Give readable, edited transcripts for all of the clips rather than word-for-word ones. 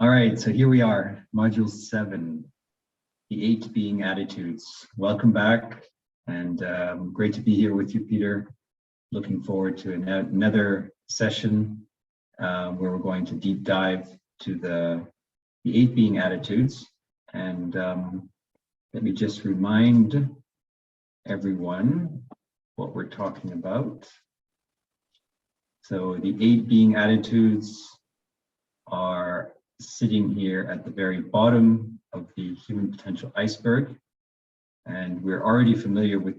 All right, so here we are, Module 7, the 8 being attitudes. Welcome back, and great to be here with you, Peter. Looking forward to another session where we're going to deep dive to the 8 being attitudes. And let me just remind everyone what we're talking about. So the 8 being attitudes are sitting here at the very bottom of the human potential iceberg. And we're already familiar with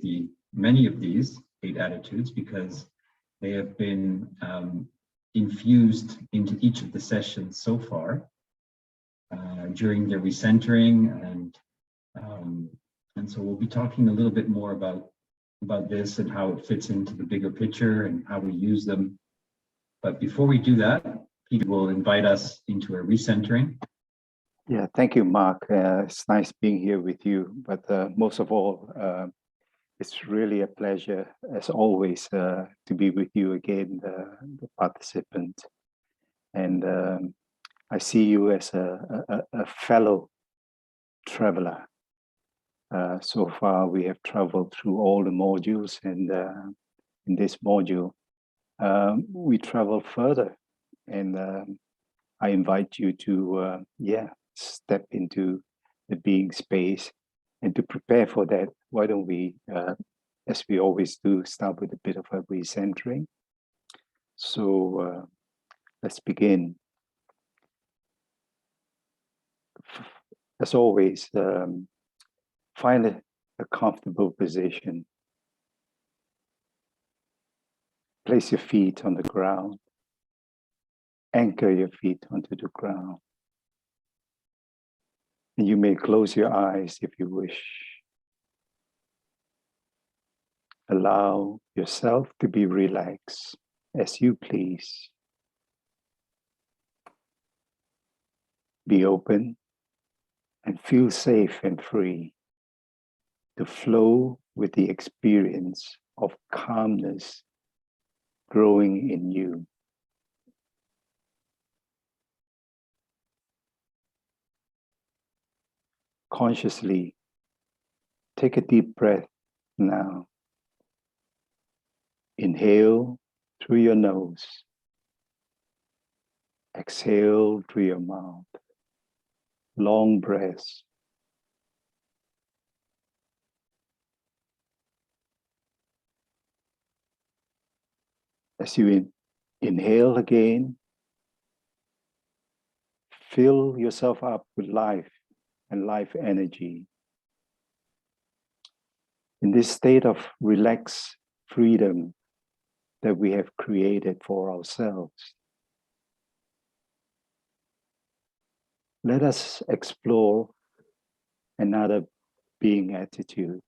many of these 8 attitudes because they have been infused into each of the sessions so far during the recentering, and so we'll be talking a little bit more about this and how it fits into the bigger picture and how we use them. But before we do that, Peter will invite us into a recentering. Yeah, thank you, Mark. It's nice being here with you. But most of all, it's really a pleasure, as always, to be with you again, the participant. And I see you as a fellow traveler. So far, we have traveled through all the modules, and in this module, we travel further. And I invite you to, step into the being space. And to prepare for that, why don't we, as we always do, start with a bit of a recentering. So let's begin. As always, find a comfortable position. Place your feet on the ground. Anchor your feet onto the ground. And you may close your eyes if you wish. Allow yourself to be relaxed as you please. Be open and feel safe and free to flow with the experience of calmness growing in you. Consciously take a deep breath now. Inhale through your nose. Exhale through your mouth. Long breaths. As you inhale again, fill yourself up with life and life energy. In this state of relaxed freedom that we have created for ourselves, let us explore another being attitude.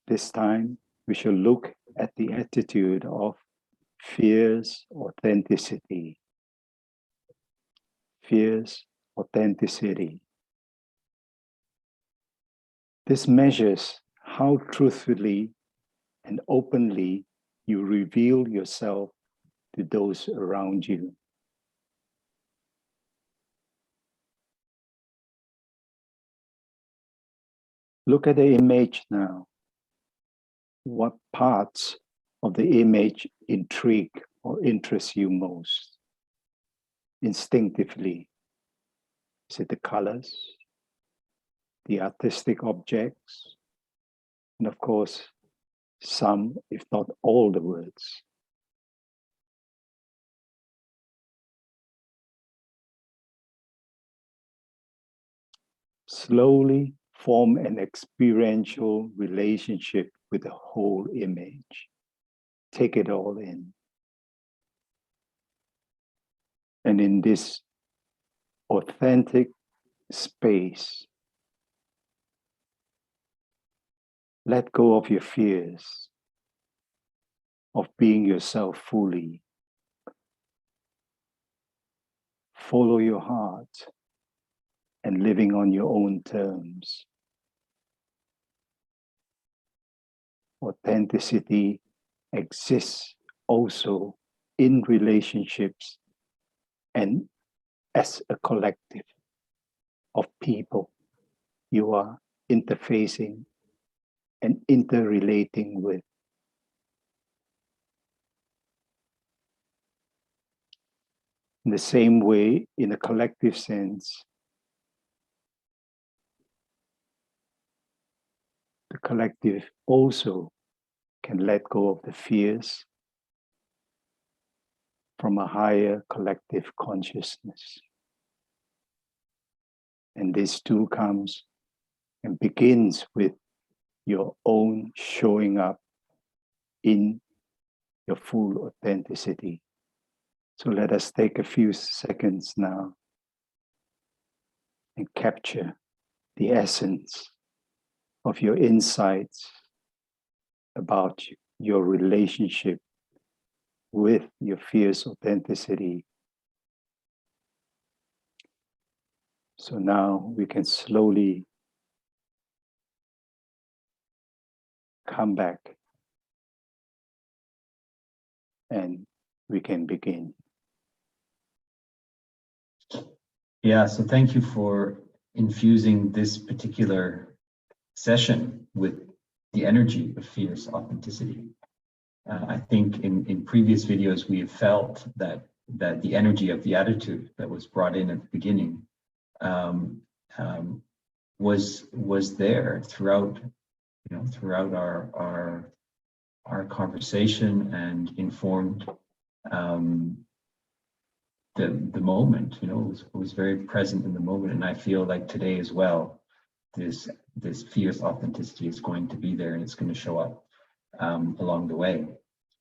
This time, we shall look at the attitude of fierce authenticity. Fierce authenticity. This measures how truthfully and openly you reveal yourself to those around you. Look at the image now. What parts of the image intrigue or interest you most? Instinctively, is it the colors, the artistic objects, and of course, some, if not all, the words? Slowly form an experiential relationship with the whole image. Take it all in. And in this authentic space, let go of your fears of being yourself fully. Follow your heart and living on your own terms. Authenticity exists also in relationships and as a collective of people you are interfacing and interrelating with. In the same way, in a collective sense, the collective also can let go of the fears from a higher collective consciousness. And this too comes and begins with your own showing up in your full authenticity. So let us take a few seconds now and capture the essence of your insights about your relationship with your fierce authenticity. So now we can slowly come back and we can begin. Yeah, so thank you for infusing this particular session with the energy of fierce authenticity. I think in previous videos, we have felt that the energy of the attitude that was brought in at the beginning was there throughout, throughout our conversation and informed the moment. It was very present in the moment, and I feel like today as well, this fierce authenticity is going to be there, and it's going to show up along the way.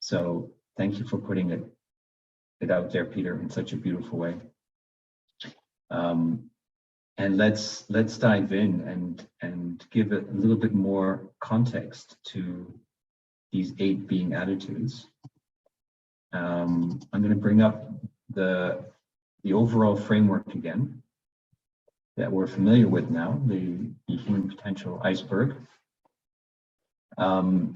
So thank you for putting it out there, Peter, in such a beautiful way. And let's dive in and give it a little bit more context to these 8 being attitudes. I'm going to bring up the overall framework again that we're familiar with now, the human potential iceberg.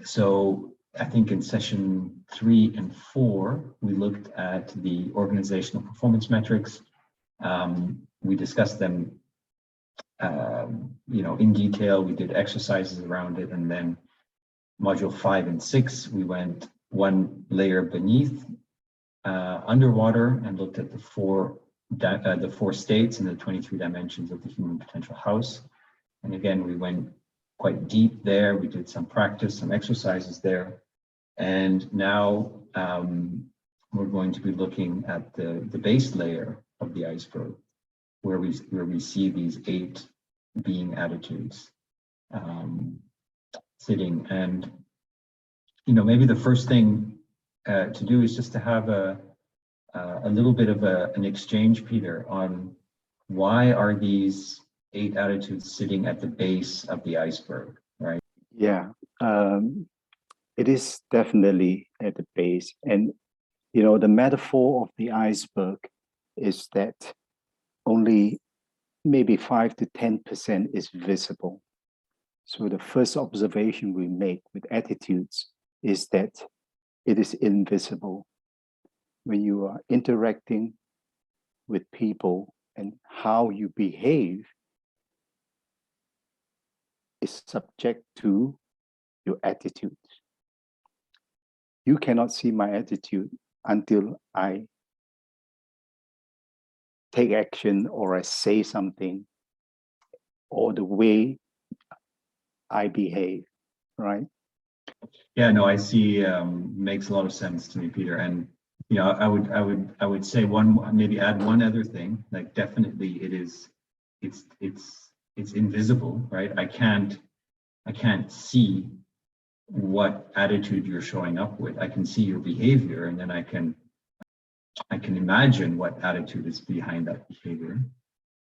So I think in session 3 and 4, we looked at the organizational performance metrics. We discussed them, in detail. We did exercises around it, and then module 5 and 6, we went one layer beneath, underwater, and looked at the four states and the 23 dimensions of the human potential house. And again, we went quite deep there. We did some practice, some exercises there. And now we're going to be looking at the base layer of the iceberg, where we see these 8 being attitudes sitting. And maybe the first thing to do is just to have a little bit of an exchange, Peter, on why are these 8 attitudes sitting at the base of the iceberg, right? Yeah, it is definitely at the base. And, the metaphor of the iceberg is that only maybe 5 to 10% is visible. So the first observation we make with attitudes is that it is invisible. When you are interacting with people and how you behave is subject to your attitude. You cannot see my attitude until I take action or I say something, or the way I behave, right? Yeah, no, I see. Makes a lot of sense to me, Peter. And I would say maybe add one other thing. Like, definitely, it's invisible, right? I can't see what attitude you're showing up with. I can see your behavior, and then I can imagine what attitude is behind that behavior.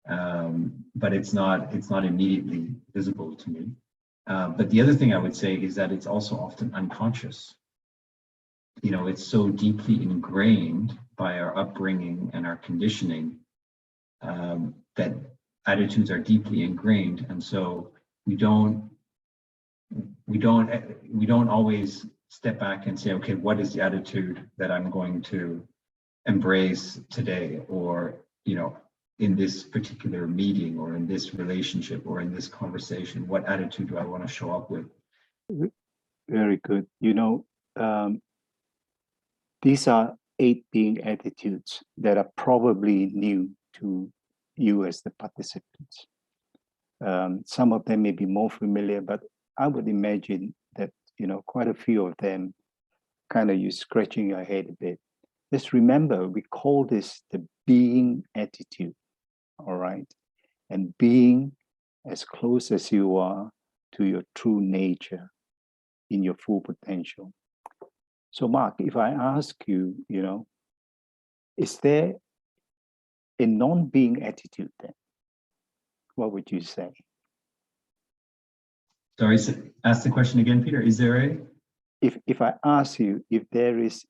But it's not immediately visible to me. But the other thing I would say is that it's also often unconscious. It's so deeply ingrained by our upbringing and our conditioning that attitudes are deeply ingrained, and so we don't always step back and say, okay, what is the attitude that I'm going to embrace today? Or in this particular meeting or in this relationship or in this conversation? What attitude do I want to show up with? Very good. You know, these are 8 being attitudes that are probably new to you as the participants. Some of them may be more familiar, but I would imagine that, you know, quite a few of them kind of you scratching your head a bit. Just remember, we call this the being attitude, all right? And being as close as you are to your true nature in your full potential. So Mark, if I ask you, you know, is there a non-being attitude then? What would you say? Sorry, ask the question again, Peter. Is there a? If I ask you if there is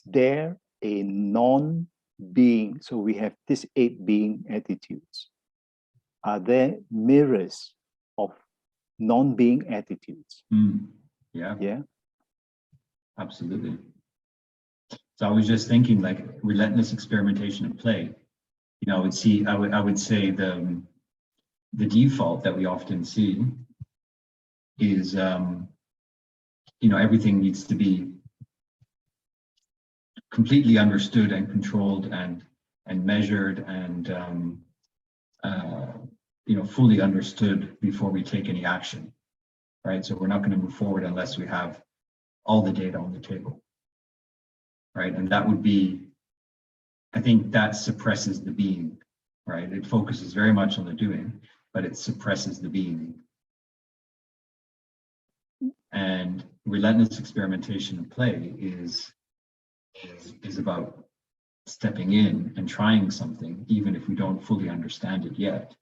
there a non-being? So we have these 8 being attitudes. Are there mirrors of non-being attitudes? Yeah. Yeah. Absolutely. So I was just thinking, like, relentless experimentation and play. You know, I would say the default that we often see is, you know, everything needs to be completely understood and controlled and measured and you know, fully understood before we take any action, right? So we're not going to move forward unless we have all the data on the table, right? And that would be, I think that suppresses the being, right? It focuses very much on the doing, but it suppresses the being. And relentless experimentation and play is about stepping in and trying something, even if we don't fully understand it yet.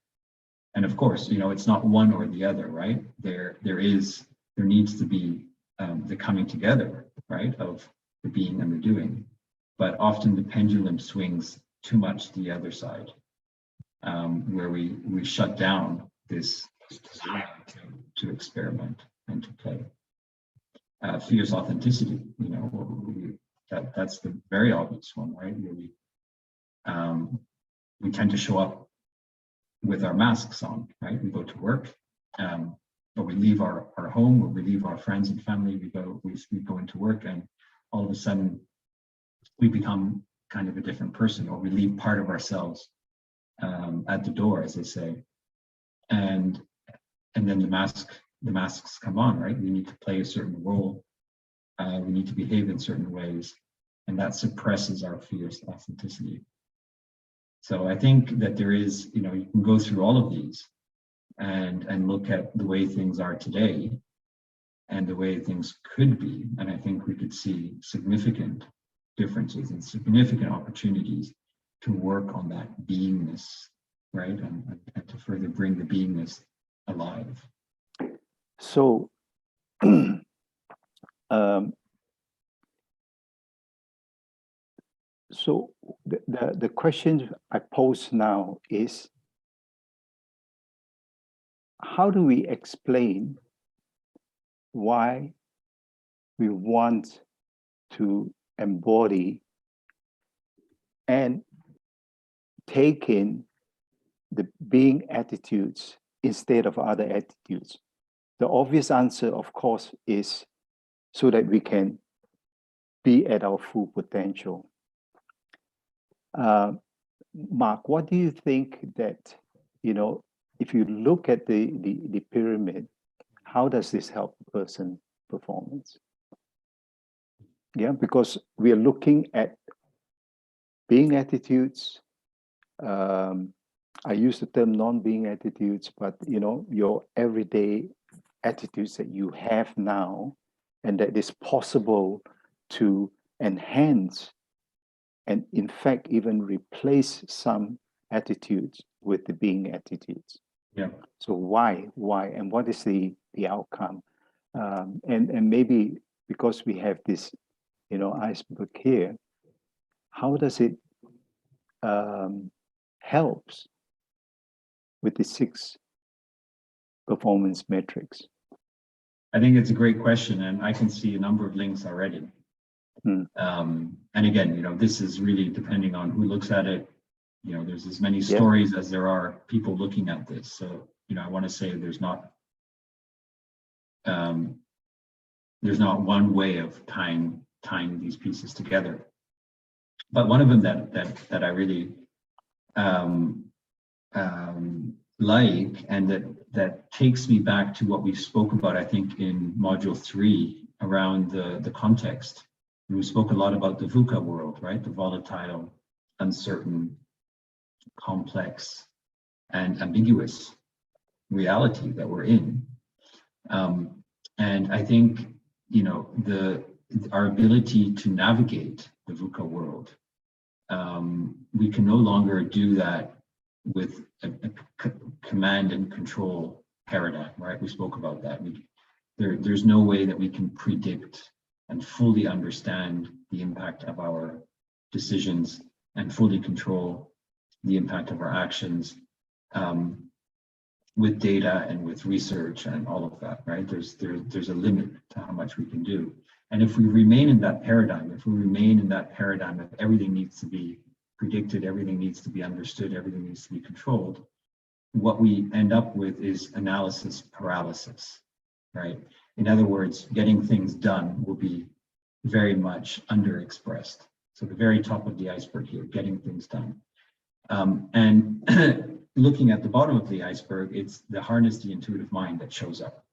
And of course, you know, it's not one or the other, right? There needs to be the coming together, right, of the being and the doing. But often the pendulum swings too much to the other side, where we shut down this desire to experiment and to play. Fierce authenticity, you know, that's the very obvious one, right? Where we tend to show up with our masks on, right? We go to work, but we leave our home, or we leave our friends and family. We go into work, and all of a sudden we become kind of a different person, or we leave part of ourselves at the door, as they say, and then the masks come on, right? We need to play a certain role, we need to behave in certain ways, and that suppresses our fierce authenticity. So I think that there is, you know, you can go through all of these and look at the way things are today and the way things could be, and I think we could see significant differences and significant opportunities to work on that beingness, right, and to further bring the beingness alive. So so the question I pose now is, how do we explain why we want to embody and take in the being attitudes instead of other attitudes? The obvious answer, of course, is so that we can be at our full potential. Mark, what do you think that, you know, if you look at the pyramid, how does this help a person performance? Yeah, because we are looking at being attitudes. I use the term non-being attitudes, but you know, your everyday attitudes that you have now, and that is possible to enhance and in fact even replace some attitudes with the being attitudes. Yeah. So why, and what is the outcome? And maybe because we have this, you know, iceberg here, how does it helps with the 6 performance metrics? I think it's a great question, and I can see a number of links already. And again, you know, this is really depending on who looks at it, You know, there's as many Yeah. stories as there are people looking at this. So, you know, I want to say there's not one way of tying these pieces together. But one of them that I really like, and that takes me back to what we spoke about, I think, in module 3 around the context. And we spoke a lot about the VUCA world, right? The volatile, uncertain, complex, and ambiguous reality that we're in. And I think, you know, our ability to navigate the VUCA world, we can no longer do that with a command and control paradigm, right? We spoke about that. There's no way that we can predict and fully understand the impact of our decisions and fully control the impact of our actions with data and with research and all of that, right? There's a limit to how much we can do. And if we remain in that paradigm, of everything needs to be predicted, everything needs to be understood, everything needs to be controlled, what we end up with is analysis paralysis, right? In other words, getting things done will be very much underexpressed. So the very top of the iceberg here, getting things done. And looking at the bottom of the iceberg, it's the harness the intuitive mind that shows up,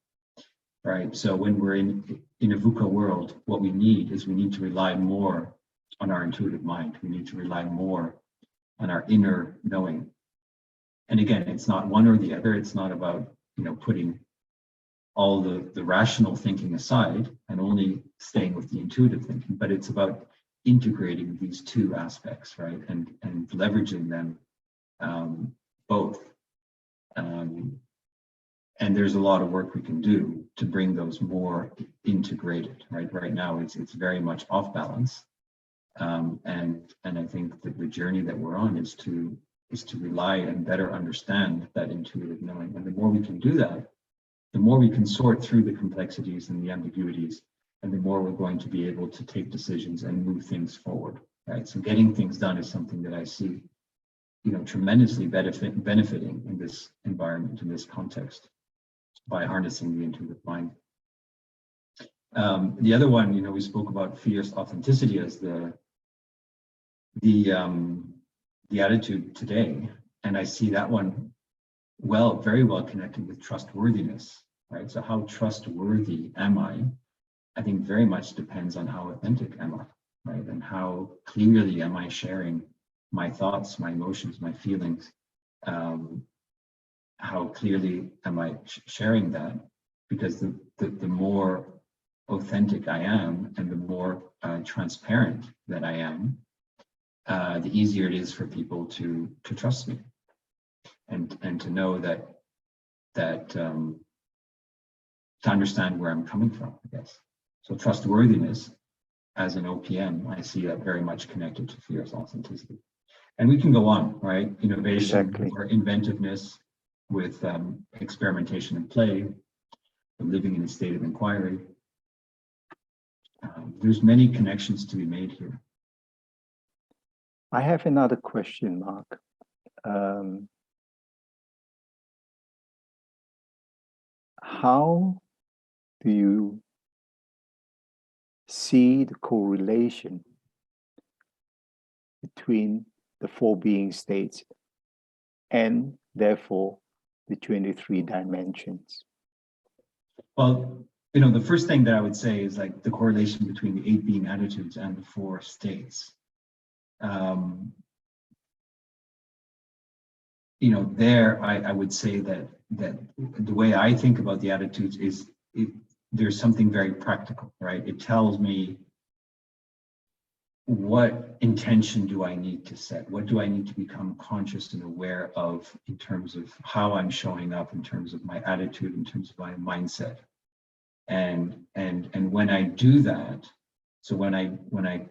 right? So when we're in a VUCA world, what we need to rely more on our intuitive mind. We need to rely more on our inner knowing. And again, it's not one or the other. It's not about, you know, putting all the rational thinking aside and only staying with the intuitive thinking, but it's about integrating these two aspects, right? And leveraging them both. And there's a lot of work we can do to bring those more integrated, right? Right now, it's very much off balance. And I think that the journey that we're on is to rely and better understand that intuitive knowing. And the more we can do that, the more we can sort through the complexities and the ambiguities, and the more we're going to be able to take decisions and move things forward, right? So getting things done is something that I see, you know, tremendously benefiting in this environment, in this context, by harnessing the intuitive mind. The other one, you know, we spoke about fierce authenticity as the attitude today, and I see that one very well connected with trustworthiness, right? So how trustworthy am I? I think very much depends on how authentic am I, right? And how clearly am I sharing my thoughts, my emotions, my feelings? How clearly am I sharing that? Because the more authentic I am and the more transparent that I am, the easier it is for people to trust me and to know that to understand where I'm coming from, I guess. So trustworthiness as an OPM, I see that very much connected to fierce authenticity. And we can go on, right? Innovation or inventiveness with experimentation and play, living in a state of inquiry. There's many connections to be made here. I have another question, Mark. How do you see the correlation between the 4 being states and therefore the 23 dimensions? Well, you know, the first thing that I would say is like the correlation between the 8 being attitudes and the 4 states. You know, there I would say that the way I think about the attitudes is there's something very practical, right? It tells me what intention do I need to set? What do I need to become conscious and aware of in terms of how I'm showing up, in terms of my attitude, in terms of my mindset? And when I do that, so when I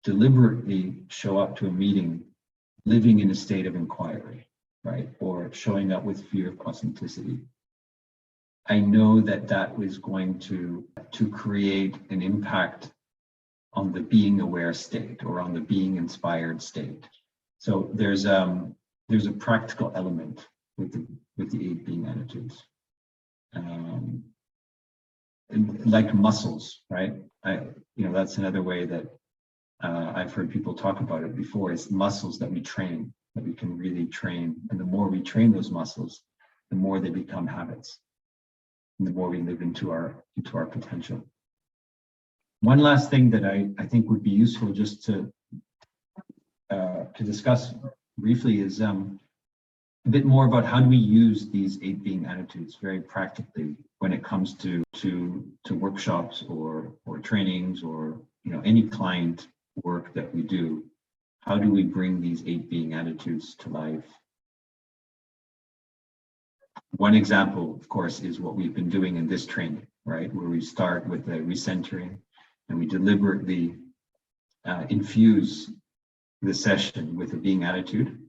deliberately show up to a meeting, living in a state of inquiry, right, or showing up with fear of authenticity, I know that is going to create an impact on the being aware state or on the being inspired state. So there's a practical element with the 8 being attitudes. Like muscles, right? That's another way that I've heard people talk about it before, is muscles that we train, that we can really train. And the more we train those muscles, the more they become habits, and the more we live into our potential. One last thing that I think would be useful just to discuss briefly is a bit more about how do we use these 8 being attitudes very practically when it comes to workshops or trainings or any client work that we do. How do we bring these 8 being attitudes to life? One example, of course, is what we've been doing in this training, right? Where we start with a recentering and we deliberately infuse the session with a being attitude.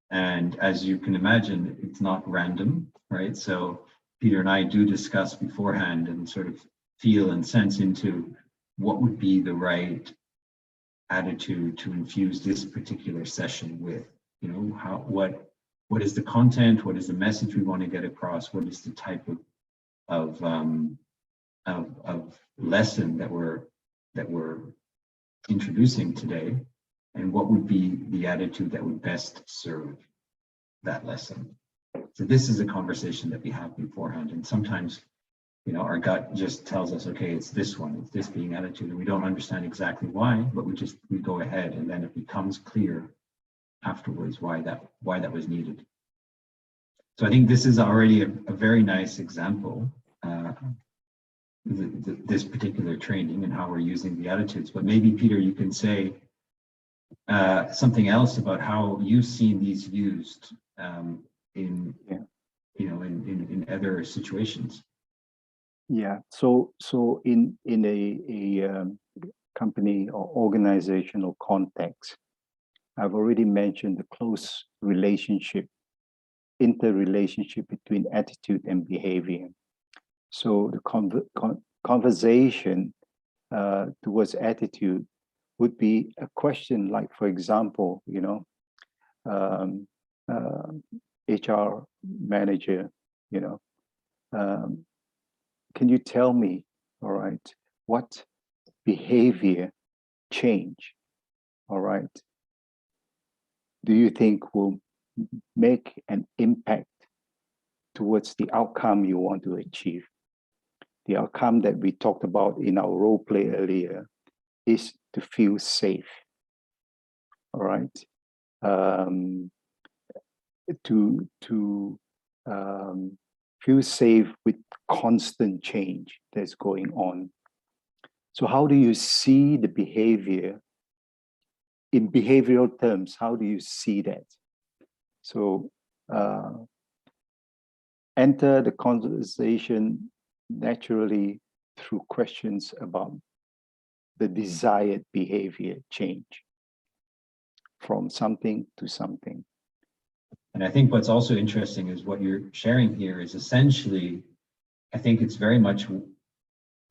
And as you can imagine, it's not random, right? So Peter and I do discuss beforehand and sort of feel and sense into what would be the right attitude to infuse this particular session with. What is the content? What is the message we want to get across? What is the type of lesson that we're introducing today? And what would be the attitude that would best serve that lesson? So this is a conversation that we have beforehand. And sometimes, our gut just tells us, okay, it's this one, it's this being attitude. And we don't understand exactly why, but we go ahead, and then it becomes clear afterwards why that was needed. So I think this is already a very nice example, this particular training and how we're using the attitudes. But maybe, Peter, you can say something else about how you've seen these used in other situations. Yeah. So in a company or organizational context, I've already mentioned the close interrelationship between attitude and behavior. So the conversation towards attitude would be a question like, for example, HR manager, can you tell me, all right, what behavior change, all right, do you think will make an impact towards the outcome you want to achieve? The outcome that we talked about in our role play earlier is to feel safe, all right? To feel safe with constant change that's going on. So how do you see the behavior in behavioral terms? How do you see that? So enter the conversation naturally through questions about the desired behavior change from something to something. And I think what's also interesting is what you're sharing here is essentially, I think it's very much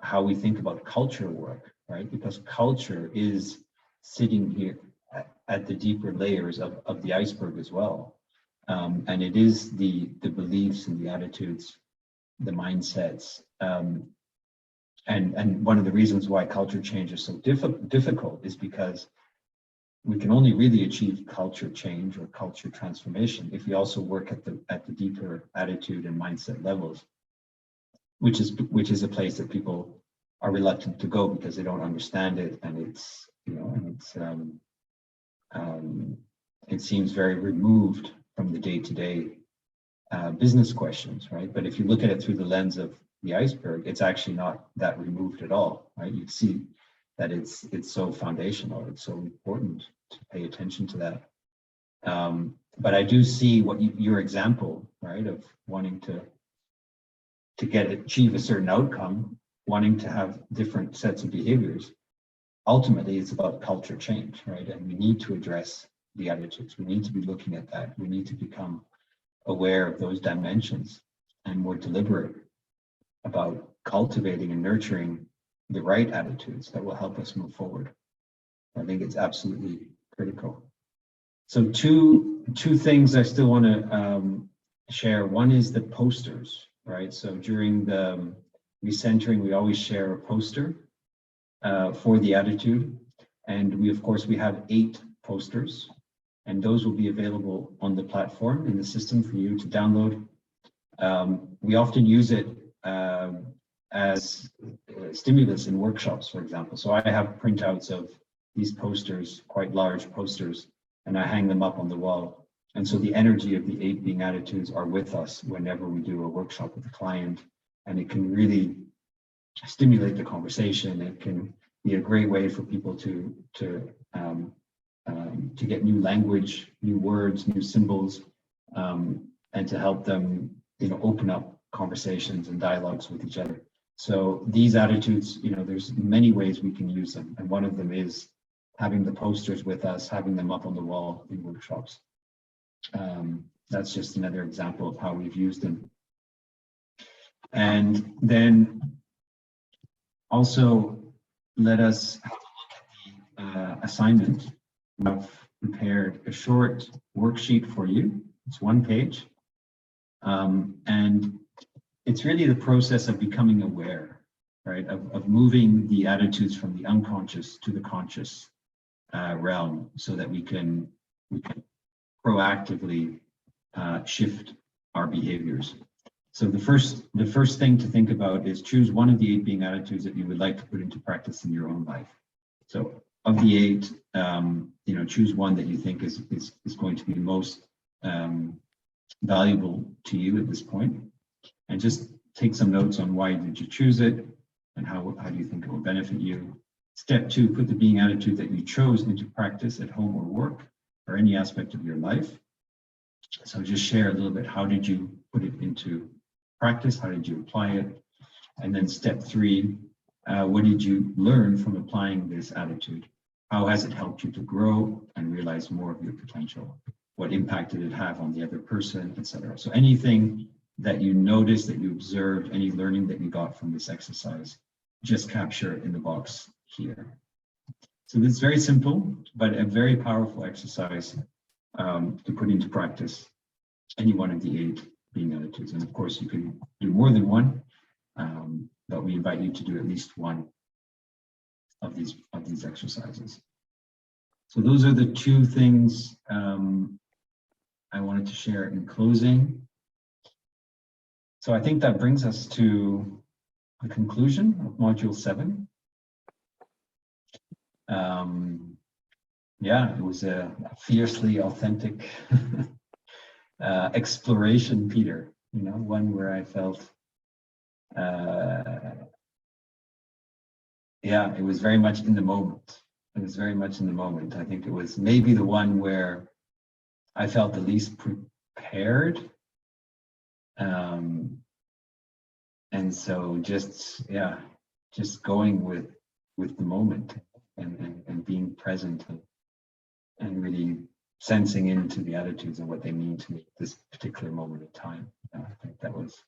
how we think about culture work, right? Because culture is sitting here at the deeper layers of the iceberg as well. And it is the beliefs and the attitudes, the mindsets. And one of the reasons why culture change is so difficult is because we can only really achieve culture change or culture transformation if we also work at the deeper attitude and mindset levels, which is a place that people are reluctant to go because they don't understand it, and it seems very removed from the day-to-day business questions, right? But if you look at it through the lens of the iceberg, it's actually not that removed at all, right? You see that it's so foundational, it's so important to pay attention to that. But I do see what your example, right, of wanting to achieve a certain outcome, wanting to have different sets of behaviors. Ultimately, it's about culture change, right? And we need to address the attitudes. We need to be looking at that. We need to become aware of those dimensions and more deliberate about cultivating and nurturing the right attitudes that will help us move forward. I think it's absolutely critical. So two things I still want to share. One is the posters, right? So during the recentering, we always share a poster for the attitude. And of course, we have 8 posters, and those will be available on the platform in the system for you to download. We often use it as stimulus in workshops, for example. So I have printouts of these posters, quite large posters, and I hang them up on the wall. And so the energy of the 8 being attitudes are with us whenever we do a workshop with a client, and it can really stimulate the conversation. It can be a great way for people to get new language, new words, new symbols, and to help them, open up conversations and dialogues with each other. So these attitudes, there's many ways we can use them, and one of them is having the posters with us, having them up on the wall in workshops. That's just another example of how we've used them. And then also let us have a look at the assignment. I've prepared a short worksheet for you. It's 1 page. And it's really the process of becoming aware, right? Of moving the attitudes from the unconscious to the conscious realm, so that we can proactively shift our behaviors. So the first thing to think about is choose one of the 8 being attitudes that you would like to put into practice in your own life. So of the 8, choose one that you think is going to be most valuable to you at this point, and just take some notes on why did you choose it and how do you think it will benefit you. Step 2, put the being attitude that you chose into practice at home or work or any aspect of your life. So just share a little bit, how did you put it into practice? How did you apply it? And then step 3, what did you learn from applying this attitude? How has it helped you to grow and realize more of your potential? What impact did it have on the other person, etc.? So anything that you noticed, that you observed, any learning that you got from this exercise, just capture it in the box here. So this is very simple, but a very powerful exercise to put into practice any one of the 8 being attitudes. And of course, you can do more than one, but we invite you to do at least one of these exercises. So those are the 2 things I wanted to share in closing. So I think that brings us to the conclusion of Module 7. Yeah, it was a fiercely authentic exploration, Peter, one where I felt, yeah, it was very much in the moment. It was very much in the moment. I think it was maybe the one where I felt the least prepared. And so just going with the moment and being present and really sensing into the attitudes and what they mean to me at this particular moment of time. I think that was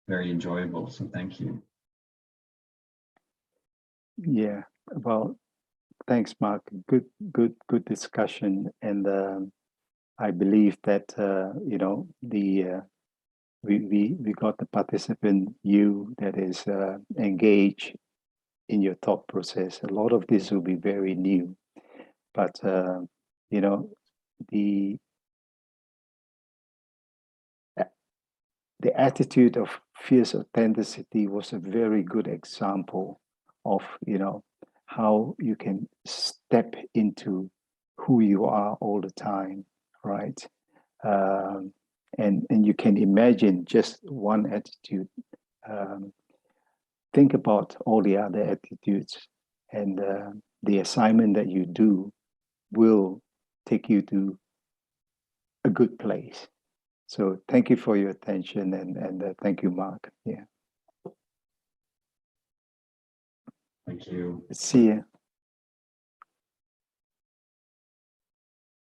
very enjoyable. So thank you. Yeah, well, thanks, Mark. Good discussion. And I believe that we got the participant, you, that is engaged in your thought process. A lot of this will be very new, but the attitude of fierce authenticity was a very good example of how you can step into who you are all the time, right? And you can imagine just one attitude. Think about all the other attitudes, and the assignment that you do will take you to a good place. So thank you for your attention, and thank you, Mark. Yeah. Thank you. See you.